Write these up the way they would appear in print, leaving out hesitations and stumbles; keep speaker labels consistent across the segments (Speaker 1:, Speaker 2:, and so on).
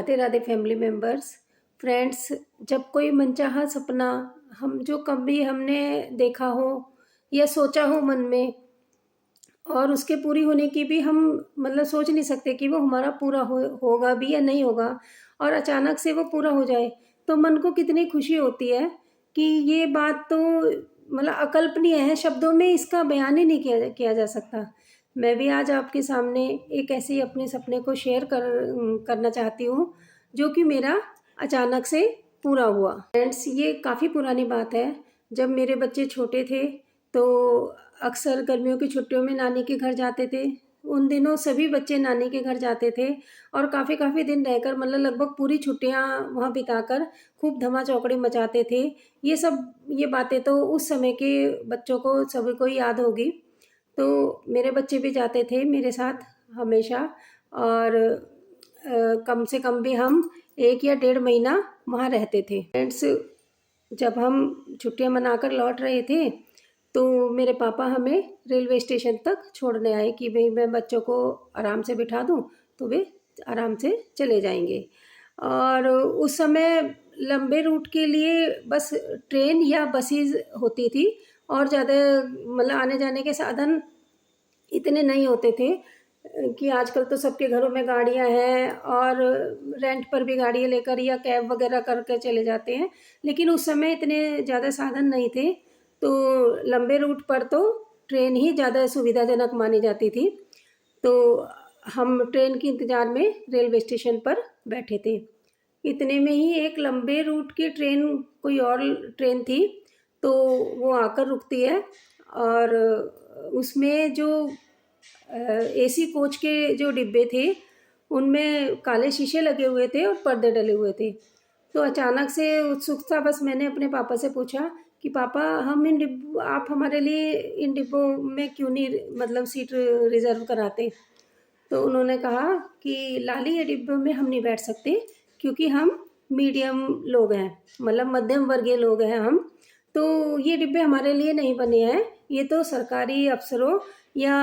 Speaker 1: Radhe Radhe family members, friends. जब कोई मनचाहा सपना हम जो कभी हमने देखा हो या सोचा हो मन में और उसके पूरी होने की भी हम मतलब सोच नहीं सकते कि वो हमारा पूरा होगा भी या नहीं होगा, और अचानक से वो पूरा हो जाए तो मन को कितनी खुशी होती है कि ये बात तो मतलब अकल्पनीय है, शब्दों में इसका बयान ही नहीं किया जा सकता। मैं भी आज आपके सामने एक ऐसे ही अपने सपने को शेयर करना चाहती हूँ जो कि मेरा अचानक से पूरा हुआ। फ्रेंड्स, ये काफ़ी पुरानी बात है। जब मेरे बच्चे छोटे थे तो अक्सर गर्मियों की छुट्टियों में नानी के घर जाते थे। उन दिनों सभी बच्चे नानी के घर जाते थे और काफ़ी दिन रहकर मतलब लगभग पूरी छुट्टियां वहाँ बिताकर खूब धमा चौकड़ी मचाते थे। ये बातें तो उस समय के बच्चों को सभी को याद होगी। तो मेरे बच्चे भी जाते थे मेरे साथ हमेशा, और कम से कम भी हम 1 या 1.5 महीना वहाँ रहते थे। फ्रेंड्स, जब हम छुट्टियाँ मनाकर लौट रहे थे तो मेरे पापा हमें रेलवे स्टेशन तक छोड़ने आए कि भाई मैं बच्चों को आराम से बिठा दूँ तो वे आराम से चले जाएंगे। और उस समय लंबे रूट के लिए बस ट्रेन या बसेस होती थी और ज़्यादा मतलब आने जाने के साधन इतने नहीं होते थे कि आजकल तो सबके घरों में गाड़ियां हैं और रेंट पर भी गाड़ियां लेकर या कैब वगैरह करके चले जाते हैं। लेकिन उस समय इतने ज़्यादा साधन नहीं थे, तो लंबे रूट पर तो ट्रेन ही ज़्यादा सुविधाजनक मानी जाती थी। तो हम ट्रेन के इंतज़ार में रेलवे स्टेशन पर बैठे थे। इतने में ही एक लंबे रूट की ट्रेन, कोई और ट्रेन थी, तो वो आकर रुकती है और उसमें जो एसी कोच के जो डिब्बे थे उनमें काले शीशे लगे हुए थे और पर्दे डले हुए थे। तो अचानक से उत्सुकता बस मैंने अपने पापा से पूछा कि पापा, आप हमारे लिए इन डिब्बों में क्यों नहीं मतलब सीट रिजर्व कराते। तो उन्होंने कहा कि लाली, ये डिब्बों में हम नहीं बैठ सकते क्योंकि हम मीडियम लोग हैं, मतलब मध्यम वर्गीय लोग हैं हम, तो ये डिब्बे हमारे लिए नहीं बने हैं, ये तो सरकारी अफसरों या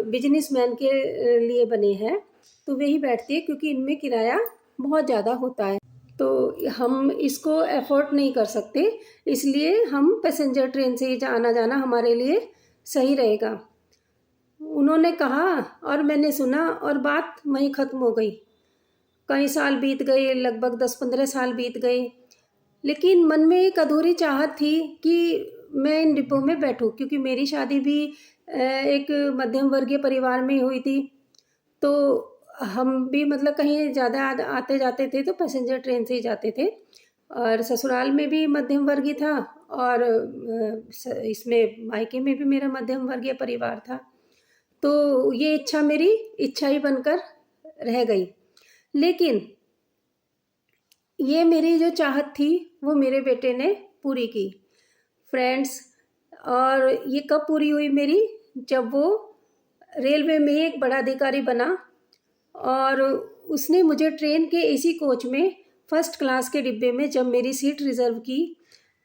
Speaker 1: बिजनेसमैन के लिए बने हैं, तो वे ही बैठते हैं क्योंकि इनमें किराया बहुत ज़्यादा होता है, तो हम इसको अफोर्ड नहीं कर सकते, इसलिए हम पैसेंजर ट्रेन से ही आना जाना हमारे लिए सही रहेगा। उन्होंने कहा और मैंने सुना और बात वहीं ख़त्म हो गई। कई साल बीत गए, लगभग 10-15 साल बीत गए, लेकिन मन में एक अधूरी चाहत थी कि मैं इन डिब्बों में बैठूं, क्योंकि मेरी शादी भी एक मध्यम वर्गीय परिवार में हुई थी। तो हम भी मतलब कहीं ज़्यादा आते जाते थे तो पैसेंजर ट्रेन से ही जाते थे, और ससुराल में भी मध्यम वर्गीय था और इसमें मायके में भी मेरा मध्यम वर्गीय परिवार था। तो ये इच्छा मेरी इच्छा ही बनकर रह गई। लेकिन ये मेरी जो चाहत थी वो मेरे बेटे ने पूरी की। फ्रेंड्स, और ये कब पूरी हुई मेरी, जब वो रेलवे में एक बड़ा अधिकारी बना और उसने मुझे ट्रेन के एसी कोच में फर्स्ट क्लास के डिब्बे में जब मेरी सीट रिज़र्व की,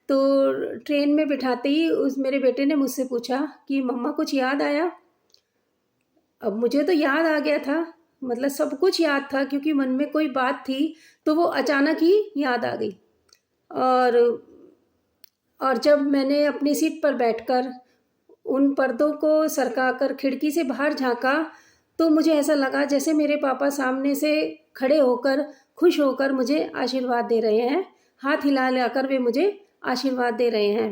Speaker 1: तो ट्रेन में बिठाते ही उस मेरे बेटे ने मुझसे पूछा कि मम्मा कुछ याद आया। अब मुझे तो याद आ गया था, मतलब सब कुछ याद था क्योंकि मन में कोई बात थी तो वो अचानक ही याद आ गई। और जब मैंने अपनी सीट पर बैठकर उन पर्दों को सरकाकर खिड़की से बाहर झांका तो मुझे ऐसा लगा जैसे मेरे पापा सामने से खड़े होकर खुश होकर मुझे आशीर्वाद दे रहे हैं, हाथ हिला हिलाकर वे मुझे आशीर्वाद दे रहे हैं।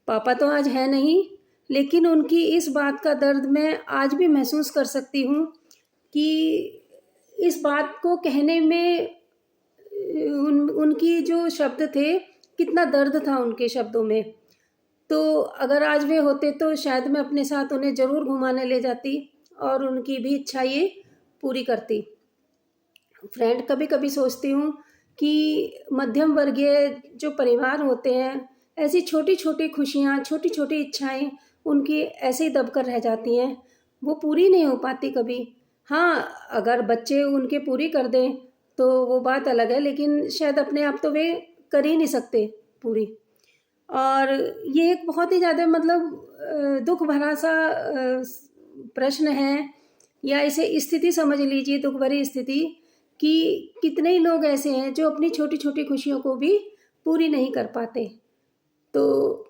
Speaker 1: पापा तो आज है नहीं, लेकिन उनकी इस बात का दर्द मैं आज भी महसूस कर सकती हूँ कि इस बात को कहने में उनकी जो शब्द थे, कितना दर्द था उनके शब्दों में। तो अगर आज वे होते तो शायद मैं अपने साथ उन्हें ज़रूर घुमाने ले जाती और उनकी भी इच्छा ये पूरी करती। फ्रेंड, कभी कभी सोचती हूँ कि मध्यम वर्गीय जो परिवार होते हैं, ऐसी छोटी छोटी खुशियाँ, छोटी छोटी इच्छाएं उनकी ऐसे ही दबकर रह जाती हैं, वो पूरी नहीं हो पाती कभी। हाँ, अगर बच्चे उनके पूरी कर दें तो वो बात अलग है, लेकिन शायद अपने आप तो वे कर ही नहीं सकते पूरी। और ये एक बहुत ही ज़्यादा मतलब दुख भरा सा प्रश्न है, या इसे स्थिति समझ लीजिए, दुख भरी स्थिति कि कितने ही लोग ऐसे हैं जो अपनी छोटी छोटी खुशियों को भी पूरी नहीं कर पाते। तो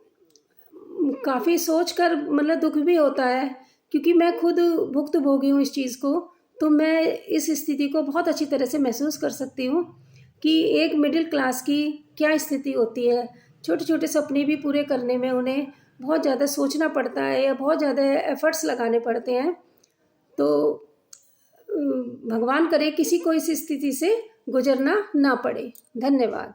Speaker 1: काफ़ी सोच कर मतलब दुख भी होता है, क्योंकि मैं खुद भुक्तभोगी हूँ इस चीज़ को। तो मैं इस स्थिति को बहुत अच्छी तरह से महसूस कर सकती हूँ कि एक मिडिल क्लास की क्या स्थिति होती है। छोटे छोटे सपने भी पूरे करने में उन्हें बहुत ज़्यादा सोचना पड़ता है या बहुत ज़्यादा एफर्ट्स लगाने पड़ते हैं। तो भगवान करे किसी को इस स्थिति से गुजरना ना पड़े। धन्यवाद।